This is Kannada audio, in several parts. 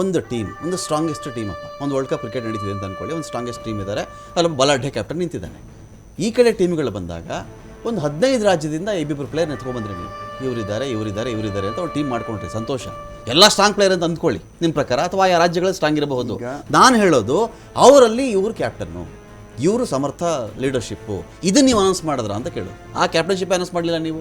ಒಂದು ಟೀಮ್, ಒಂದು ಸ್ಟ್ರಾಂಗೆಸ್ಟ್ ಟೀಮ್ ಅಪ್ಪ. ಒಂದು ವರ್ಲ್ಡ್ ಕಪ್ ಕ್ರಿಕೆಟ್ ನಡೀತಿದೆ ಅಂತ ಅಂದ್ಕೊಳ್ಳಿ, ಒಂದು ಸ್ಟ್ರಾಂಗೆಸ್ಟ್ ಟೀಮ್ ಇದ್ದಾರೆ, ಅಲ್ಲೊಬ್ಬ ಬಲಾಢ್ಯ ಕ್ಯಾಪ್ಟನ್ ನಿಂತಿದ್ದಾನೆ. ಈ ಕಡೆ ಟೀಮ್ಗಳು ಬಂದಾಗ ಒಂದು 15 ರಾಜ್ಯದಿಂದ ಇಬ್ಬಿಬ್ಬರು ಪ್ಲೇಯರ್ ಎತ್ಕೊಂಡ್ಬಂದ್ರಿ ನೀವು, ಇವರಿದ್ದಾರೆ ಅಂತ ಒಂದು ಟೀಮ್ ಮಾಡ್ಕೊಂಡ್ರಿ, ಸಂತೋಷ. ಎಲ್ಲ ಸ್ಟ್ರಾಂಗ್ ಪ್ಲೇಯರ್ ಅಂತ ಅಂದ್ಕೊಳ್ಳಿ ನಿಮ್ಮ ಪ್ರಕಾರ, ಅಥವಾ ಆ ರಾಜ್ಯಗಳು ಸ್ಟ್ರಾಂಗ್ ಇರಬಹುದು. ನಾನು ಹೇಳೋದು ಅವರಲ್ಲಿ ಇವರು ಕ್ಯಾಪ್ಟನ್ನು, ಇವರು ಸಮರ್ಥ ಲೀಡರ್ಶಿಪ್ಪು, ಇದನ್ನು ನೀವು ಅನೌನ್ಸ್ ಮಾಡಿದ್ರ ಅಂತ ಕೇಳೋದು. ಆ ಕ್ಯಾಪ್ಟನ್ಶಿಪ್ ಅನೌನ್ಸ್ ಮಾಡಲಿಲ್ಲ ನೀವು.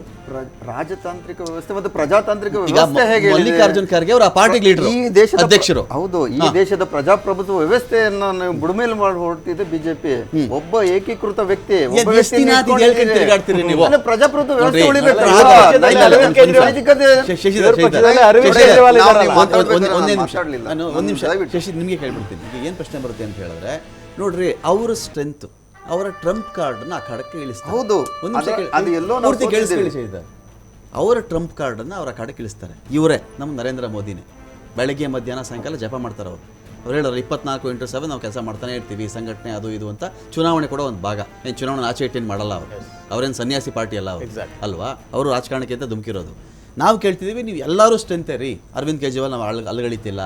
ರಾಜತಾಂತ್ರಿಕ ವ್ಯವಸ್ಥೆ ಮತ್ತು ಪ್ರಜಾತಾಂತ್ರಿಕ ವ್ಯವಸ್ಥೆ ಹೇಗೆ? ಮಲ್ಲಿಕಾರ್ಜುನ್ ಖರ್ಗೆ ಅವರು ಆ ಪಾರ್ಟಿಗೆ ಲೀಡರ್, ಈ ದೇಶದ ಅಧ್ಯಕ್ಷರು. ಹೌದು, ಈ ದೇಶದ ಪ್ರಜಾಪ್ರಭುತ್ವ ವ್ಯವಸ್ಥೆಯನ್ನು ನೀವು ಬುಡಮೇಲು ಮಾಡಿ ಹೊರಟಿದೆ ಬಿಜೆಪಿ. ಒಬ್ಬ ಏಕೀಕೃತ ವ್ಯಕ್ತಿ, ತಿರುಗಾಡ್ತೀರಿ ನೀವು. ಪ್ರಜಾಪ್ರಭುತ್ವ ವ್ಯವಸ್ಥೆ ಉಳಿಬೇಕು. ಒಂದು ನಿಮಿಷ ಶಶಿ, ನಿಮಗೆ ಹೇಳ್ಬಿಡ್ತೀನಿ. ಈಗ ಏನು ಪ್ರಶ್ನೆ ಬರುತ್ತೆ ಅಂತ ಹೇಳಿದ್ರೆ, ನೋಡ್ರಿ, ಅವರ ಸ್ಟ್ರೆಂತ್, ಅವರ ಟ್ರಂಪ್ ಕಾರ್ಡನ್ನು ಆ ಕಡಕ್ಕೆ ಇಳಿಸ್ತಾರೆ. ಹೌದು, ಅವರ ಟ್ರಂಪ್ ಕಾರ್ಡನ್ನು ಅವರ ಕಡಕ್ಕೆ ಇಳಿಸ್ತಾರೆ. ಇವರೇ ನಮ್ಮ ನರೇಂದ್ರ ಮೋದಿನೇ. ಬೆಳಗ್ಗೆ ಮಧ್ಯಾಹ್ನ ಸಾಯಂಕಾಲ ಜಪ ಮಾಡ್ತಾರೆ ಅವರು. ಅವ್ರು ಹೇಳೋರು 24/7 ನಾವು ಕೆಲಸ ಮಾಡ್ತಾನೆ ಇರ್ತೀವಿ, ಸಂಘಟನೆ ಅದು ಇದು ಅಂತ. ಚುನಾವಣೆ ಕೂಡ ಒಂದು ಭಾಗ. ಏನು ಚುನಾವಣೆ ಆಚೆ ಇಟ್ಟೇನು ಮಾಡಲ್ಲ ಅವರು, ಅವರೇನು ಸನ್ಯಾಸಿ ಪಾರ್ಟಿ ಅಲ್ಲ ಅವರು, ಅಲ್ವಾ? ಅವರು ರಾಜಕಾರಣಕ್ಕೆ ಅಂತ ಧುಮುಕಿರೋದು. ನಾವು ಕೇಳ್ತಿದ್ದೀವಿ, ನೀವು ಎಲ್ಲರೂ ಸ್ಟ್ರೆಂತೇ ರೀ. ಅರವಿಂದ್ ಕೇಜ್ರಿವಾಲ್ ನಾವು ಅಲಗಳಿತಿಲ್ಲ,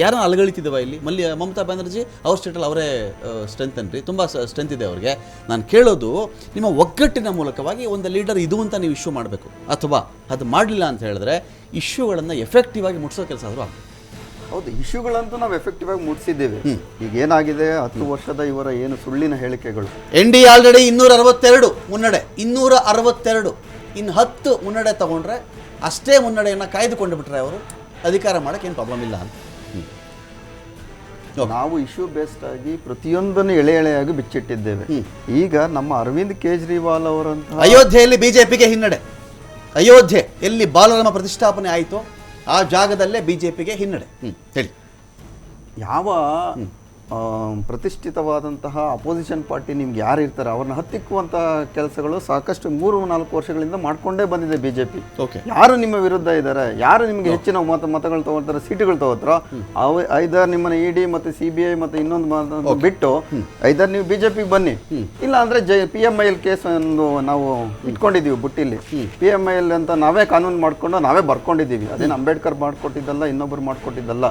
ಯಾರನ್ನ ಅಲಗಳಿತಿದ್ದೇವ ಇಲ್ಲಿ? ಮಮತಾ ಬ್ಯಾನರ್ಜಿ ಅವ್ರ ಸ್ಟೇಟಲ್ಲಿ ಅವರೇ ಸ್ಟ್ರೆಂತ್ ಅನ್ರಿ, ತುಂಬ ಸ್ಟ್ರೆಂತ್ ಇದೆ ಅವ್ರಿಗೆ. ನಾನು ಕೇಳೋದು, ನಿಮ್ಮ ಒಗ್ಗಟ್ಟಿನ ಮೂಲಕವಾಗಿ ಒಂದು ಲೀಡರ್ ಇದು ಅಂತ ನೀವು ಇಶ್ಯೂ ಮಾಡಬೇಕು, ಅಥವಾ ಅದು ಮಾಡಲಿಲ್ಲ ಅಂತ ಹೇಳಿದ್ರೆ ಇಶ್ಯೂಗಳನ್ನು ಎಫೆಕ್ಟಿವ್ ಆಗಿ ಮುಟ್ಸೋ ಕೆಲಸ ಆದರೂ ಆಗಬೇಕು. ಹೌದು, ಇಶ್ಯೂಗಳಂತೂ ನಾವು ಎಫೆಕ್ಟಿವ್ ಆಗಿ ಮುಟ್ಸಿದ್ದೇವೆ. ಈಗ ಏನಾಗಿದೆ, 10 ವರ್ಷದ ಇವರ ಏನು ಸುಳ್ಳಿನ ಹೇಳಿಕೆಗಳು. NDA ಆಲ್ರೆಡಿ 262 ಮುನ್ನಡೆ, 262. ಇನ್ನು 10 ಮುನ್ನಡೆ ತಗೊಂಡ್ರೆ, ಅಷ್ಟೇ ಮುನ್ನಡೆಯನ್ನು ಕಾಯ್ದುಕೊಂಡು ಬಿಟ್ರೆ ಅವರು ಅಧಿಕಾರ ಮಾಡೋಕ್ಕೆ ಏನು ಪ್ರಾಬ್ಲಮ್ ಇಲ್ಲ ಅಂತ. ನಾವು ಇಶ್ಯೂ ಬೇಸ್ಡ್ ಆಗಿ ಪ್ರತಿಯೊಂದನ್ನು ಎಳೆಯಾಗಿ ಬಿಚ್ಚಿಟ್ಟಿದ್ದೇವೆ. ಈಗ ನಮ್ಮ ಅರವಿಂದ್ ಕೇಜ್ರಿವಾಲ್ ಅವರಂತಹ ಅಯೋಧ್ಯೆಯಲ್ಲಿ ಬಿಜೆಪಿಗೆ ಹಿನ್ನಡೆ. ಅಯೋಧ್ಯೆ ಎಲ್ಲಿ ಬಾಲರಾಮ ಪ್ರತಿಷ್ಠಾಪನೆ ಆಯಿತೋ ಆ ಜಾಗದಲ್ಲೇ ಬಿಜೆಪಿಗೆ ಹಿನ್ನಡೆ. ಹೇಳಿ, ಯಾವ ಪ್ರತಿಷ್ಠಿತವಾದಂತಹ ಅಪೋಸಿಷನ್ ಪಾರ್ಟಿ ನಿಮ್ಗೆ ಯಾರು ಇರ್ತಾರೆ ಅವ್ರನ್ನ ಹತ್ತಿಕ್ಕುವಂಥ ಕೆಲಸಗಳು ಸಾಕಷ್ಟು 3-4 ವರ್ಷಗಳಿಂದ ಮಾಡ್ಕೊಂಡೇ ಬಂದಿದೆ ಬಿಜೆಪಿ. ಯಾರು ನಿಮ್ಮ ವಿರುದ್ಧ ಇದ್ದಾರೆ, ಯಾರು ನಿಮಗೆ ಹೆಚ್ಚಿನ ಮತಗಳು ತಗೊಳ್ತಾರೆ, ಸೀಟುಗಳು ತಗೋತಾರೋ, ಐದರ್ ನಿಮ್ಮನ್ನ ED ಮತ್ತು CBI ಮತ್ತು ಇನ್ನೊಂದು ಬಿಟ್ಟು ಐದರ್ ನೀವು ಬಿಜೆಪಿಗೆ ಬನ್ನಿ, ಇಲ್ಲ ಅಂದ್ರೆ PMIL ಕೇಸ್ ಒಂದು ನಾವು ಇಟ್ಕೊಂಡಿದ್ದೀವಿ ಬುಟ್ಟಿಲಿ. PMIL ಅಂತ ನಾವೇ ಕಾನೂನು ಮಾಡ್ಕೊಂಡು ನಾವೇ ಬರ್ಕೊಂಡಿದ್ದೀವಿ. ಅದೇನು ಅಂಬೇಡ್ಕರ್ ಮಾಡ್ಕೊಟ್ಟಿದ್ದಲ್ಲ, ಇನ್ನೊಬ್ರು ಮಾಡ್ಕೊಟ್ಟಿದ್ದಲ್ಲ.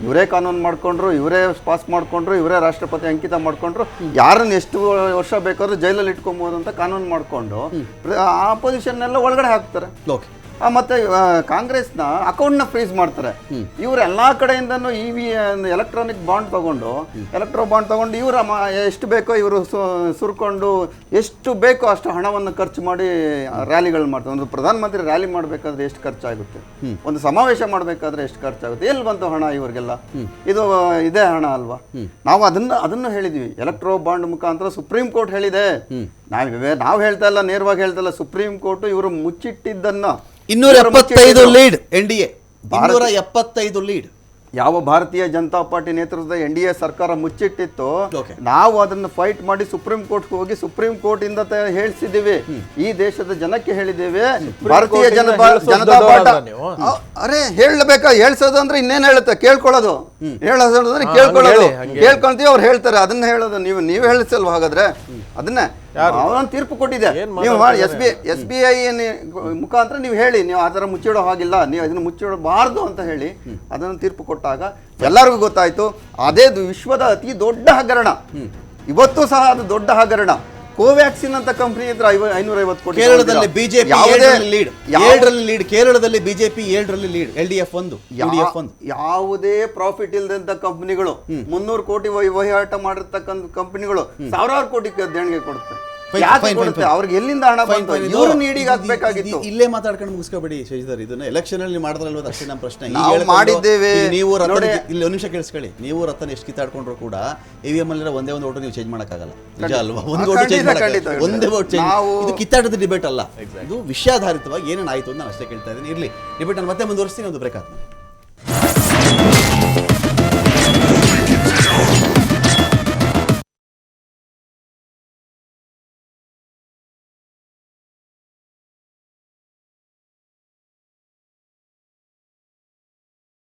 ಇವರೇ ಕಾನೂನು ಮಾಡ್ಕೊಂಡ್ರು, ಇವರೇ ಪಾಸ್ ಮಾಡ್ಕೊಂಡ್ರು, ಇವರೇ ರಾಷ್ಟ್ರಪತಿ ಅಂಕಿತ ಮಾಡ್ಕೊಂಡ್ರು. ಯಾರನ್ನ ಎಷ್ಟು ವರ್ಷ ಬೇಕಾದ್ರೂ ಜೈಲಲ್ಲಿ ಇಟ್ಕೊಬಹುದು ಅಂತ ಕಾನೂನು ಮಾಡ್ಕೊಂಡು ಆಪೋಸಿಷನ್ ಎಲ್ಲ ಒಳಗಡೆ ಹಾಕ್ತಾರೆ. ಮತ್ತೆ ಕಾಂಗ್ರೆಸ್ನ ಅಕೌಂಟ್ನ ಫ್ರೀಸ್ ಮಾಡ್ತಾರೆ. ಇವ್ರು ಎಲ್ಲಾ ಕಡೆಯಿಂದನೂ ಎಲೆಕ್ಟ್ರಾನಿಕ್ ಬಾಂಡ್ ತಗೊಂಡು ಇವ್ರ ಎಷ್ಟು ಬೇಕೋ ಇವರು ಸುರ್ಕೊಂಡು ಎಷ್ಟು ಬೇಕೋ ಅಷ್ಟು ಹಣವನ್ನು ಖರ್ಚು ಮಾಡಿ ರ್ಯಾಲಿಗಳು ಮಾಡ್ತಾರೆ. ಒಂದು ಪ್ರಧಾನಮಂತ್ರಿ ರ್ಯಾಲಿ ಮಾಡಬೇಕಾದ್ರೆ ಎಷ್ಟು ಖರ್ಚಾಗುತ್ತೆ, ಒಂದು ಸಮಾವೇಶ ಮಾಡಬೇಕಾದ್ರೆ ಎಷ್ಟು ಖರ್ಚಾಗುತ್ತೆ, ಎಲ್ಲಿ ಬಂತು ಹಣ ಇವ್ರಿಗೆಲ್ಲ? ಇದು ಇದೇ ಹಣ ಅಲ್ವಾ? ನಾವು ಅದನ್ನು ಹೇಳಿದ್ವಿ. ಎಲೆಕ್ಟ್ರೋ ಬಾಂಡ್ ಮುಖಾಂತರ ಸುಪ್ರೀಂ ಕೋರ್ಟ್ ಹೇಳಿದೆ. ನಾವು ಹೇಳ್ತಾ ಇಲ್ಲ, ನೇರವಾಗಿ ಹೇಳ್ತಾ ಇಲ್ಲ. ಸುಪ್ರೀಂ ಕೋರ್ಟ್ ಇವರು ಮುಚ್ಚಿಟ್ಟಿದ್ದನ್ನ 275 ಲೀಡ್ NDA, 275 ಲೀಡ್ ಯಾವ ಭಾರತೀಯ ಜನತಾ ಪಾರ್ಟಿ ನೇತೃತ್ವದ NDA ಸರ್ಕಾರ ಮುಚ್ಚಿಟ್ಟಿತ್ತು, ನಾವು ಅದನ್ನು ಫೈಟ್ ಮಾಡಿ ಸುಪ್ರೀಂ ಕೋರ್ಟ್ಗೆ ಹೋಗಿ ಸುಪ್ರೀಂ ಕೋರ್ಟ್ ಇಂದ ಹೇಳಿಸಿದ್ದೀವಿ. ಈ ದೇಶದ ಜನಕ್ಕೆ ಹೇಳಿದ್ದೇವೆ, ಭಾರತೀಯ ಜನತಾ ಪಾರ್ಟಿ ಅರೆ ಹೇಳಬೇಕಾ? ಹೇಳ್ಸೋದು ಅಂದ್ರೆ ಇನ್ನೇನು ಹೇಳುತ್ತೆ, ಕೇಳ್ಕೊಳ್ಳೋದು. ಹೇಳೋದಂದ್ರೆ ಕೇಳ್ಕೊಂತೀವಿ, ಅವ್ರು ಹೇಳ್ತಾರೆ. ಅದನ್ನ ಹೇಳೋದು ನೀವು ಹೇಳಿಸಲ್ವ? ಹಾಗಾದ್ರೆ ಅದನ್ನೇ ಅವನೊಂದು ತೀರ್ಪು ಕೊಟ್ಟಿದೆ. ನೀವು SBI ಮುಖಾಂತರ ನೀವು ಹೇಳಿ, ನೀವು ಆ ಥರ ಮುಚ್ಚಿಡೋ ಹಾಗಿಲ್ಲ, ನೀವು ಅದನ್ನು ಮುಚ್ಚಿಡಬಾರ್ದು ಅಂತ ಹೇಳಿ ಅದನ್ನು ತೀರ್ಪು ಕೊಟ್ಟಾಗ ಎಲ್ಲರಿಗೂ ಗೊತ್ತಾಯ್ತು ಅದೇ ವಿಶ್ವದ ಅತಿ ದೊಡ್ಡ ಹಗರಣ. ಇವತ್ತು ಸಹ ಅದು ದೊಡ್ಡ ಹಗರಣ. ಕೋವ್ಯಾಕ್ಸಿನ್ ಅಂತ ಕಂಪನಿ ಇದ್ರೆ 550 ಕೋಟಿ. ಕೇರಳದಲ್ಲಿ ಬಿಜೆಪಿ 7ರಲ್ಲಿ ಲೀಡ್, ಕೇರಳದಲ್ಲಿ ಬಿಜೆಪಿ 7ರಲ್ಲಿ ಲೀಡ್, LDF 1. ಯಾವುದೇ ಪ್ರಾಫಿಟ್ ಇಲ್ಲದಂತ ಕಂಪನಿಗಳು, 300 ಕೋಟಿ ವಹಿವಾಟ ಮಾಡಿರ್ತಕ್ಕಂಥ ಕಂಪನಿಗಳು ಸಾವಿರಾರು ಕೋಟಿ ದೇಣಿಗೆ ಕೊಡುತ್ತೆ. ಅವ್ರಿಗೆ ಎಲ್ಲಿಂದ ಹಣ ಬಂತು? ಇವರು ನೀಡಿಗೆ ಹಾಕ್ಬೇಕಾಗಿತ್ತು. ಇಲ್ಲೇ ಮಾತಾಡ್ಕೊಂಡು ಮುಗಿಸ್ಕೋಬೇಡಿ ಶಶಿಧರ್, ಇದನ್ನ ಎಲೆಕ್ಷನ್ ಅಲ್ಲಿ ಮಾಡಿದ್ರಲ್ವ ಅಷ್ಟೇ ನಮ್ಮ ಪ್ರಶ್ನೆ. ಮಾಡಿದ್ದೇವೆ. ನೀವು ಇಲ್ಲಿ ಒಂದು ನಿಮಿಷ ಕೇಳಿಸ್ಕೊಳ್ಳಿ. ನೀವು ರತನ್ ಎಷ್ಟು ಕಿತ್ತಾಡ್ಕೊಂಡ್ರು ಕೂಡ EVM ಅಲ್ಲಿ ಒಂದೇ ಒಂದು ಓಟು ನೀವು ಚೇಂಜ್ ಮಾಡಕ್ಕಾಗಲ್ಲ, ನಿಜ ಅಲ್ವಾ? ಒಂದು ಓಟು ಚೇಂಜ್ ಮಾಡಕ್ಕಾಗಲ್ಲ, ಒಂದೇ ಓಟ್ ಚೇಂಜ್. ಇದು ಕಿತ್ತಾಟದ ಡಿಬೇಟ್ ಅಲ್ಲ, ಇದು ವಿಷಯಾಧಾರಿತವಾಗಿ ಏನೇನು ಆಯ್ತು ಅಂತ ನಾನು ಅಷ್ಟೇ ಕೇಳ್ತಾ ಇದ್ದೀನಿ. ಇರ್ಲಿ ಡಿಬೇಟ್ ನಾನು ಮತ್ತೆ ಮುಂದುವರಿಸ್ತೀನಿ. ಒಂದು ಬ್ರೇಕ್ ಆದ್ಮೇಲೆ